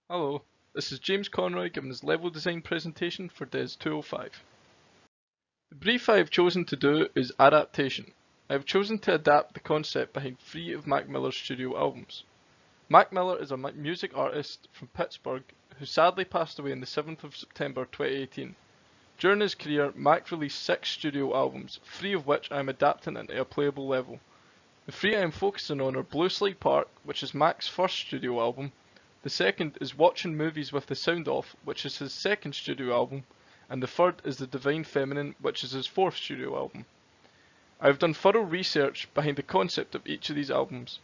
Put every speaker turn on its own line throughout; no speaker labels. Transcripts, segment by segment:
Hello, this is James Conroy giving his level design presentation for DES205. The brief I have chosen to do is adaptation. I have chosen to adapt the concept behind 3 of Mac Miller's studio albums. Mac Miller is a music artist from Pittsburgh who sadly passed away on the 7th of September 2018. During his career, Mac released 6 studio albums, 3 of which I am adapting into a playable level. The 3 I am focusing on are Blue Slide Park, which is Mac's first studio album. The second is Watching Movies with the Sound Off, which is his second studio album, and the third is The Divine Feminine, which is his fourth studio album. I have done thorough research behind the concept of each of these albums.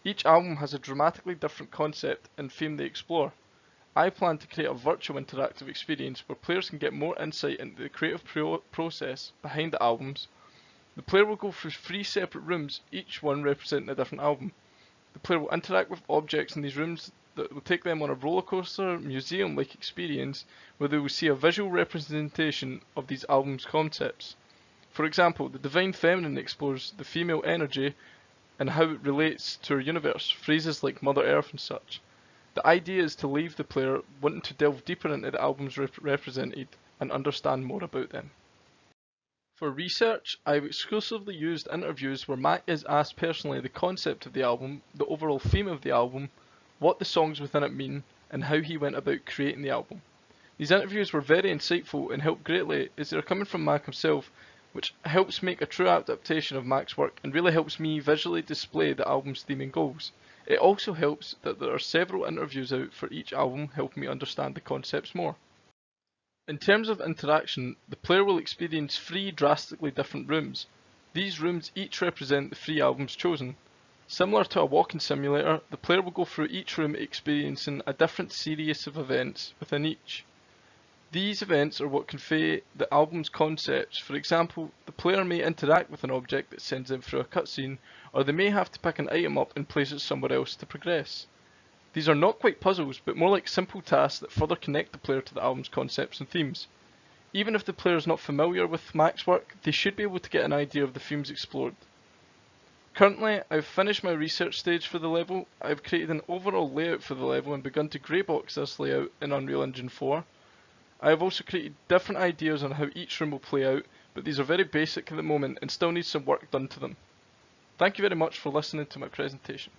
Each album has a dramatically different concept and theme they explore. I plan to create a virtual interactive experience where players can get more insight into the creative process behind the albums. The player will go through 3 separate rooms, each one representing a different album. The player will interact with objects in these rooms that will take them on a rollercoaster, museum-like experience where they will see a visual representation of these albums' concepts. For example, The Divine Feminine explores the female energy and how it relates to our universe, phrases like Mother Earth and such. The idea is to leave the player wanting to delve deeper into the albums represented and understand more about them. For research, I have exclusively used interviews where Mac is asked personally the concept of the album, the overall theme of the album, what the songs within it mean, and how he went about creating the album. These interviews were very insightful and helped greatly as they are coming from Mac himself, which helps make a true adaptation of Mac's work and really helps me visually display the album's theme and goals. It also helps that there are several interviews out for each album helping me understand the concepts more. In terms of interaction, the player will experience 3 drastically different rooms. These rooms each represent the 3 albums chosen. Similar to a walking simulator, the player will go through each room experiencing a different series of events within each. These events are what convey the album's concepts. For example, the player may interact with an object that sends them through a cutscene, or they may have to pick an item up and place it somewhere else to progress. These are not quite puzzles, but more like simple tasks that further connect the player to the album's concepts and themes. Even if the player is not familiar with Mac's work, they should be able to get an idea of the themes explored. Currently, I've finished my research stage for the level. I've created an overall layout for the level and begun to greybox this layout in Unreal Engine 4. I have also created different ideas on how each room will play out, but these are very basic at the moment and still need some work done to them. Thank you very much for listening to my presentation.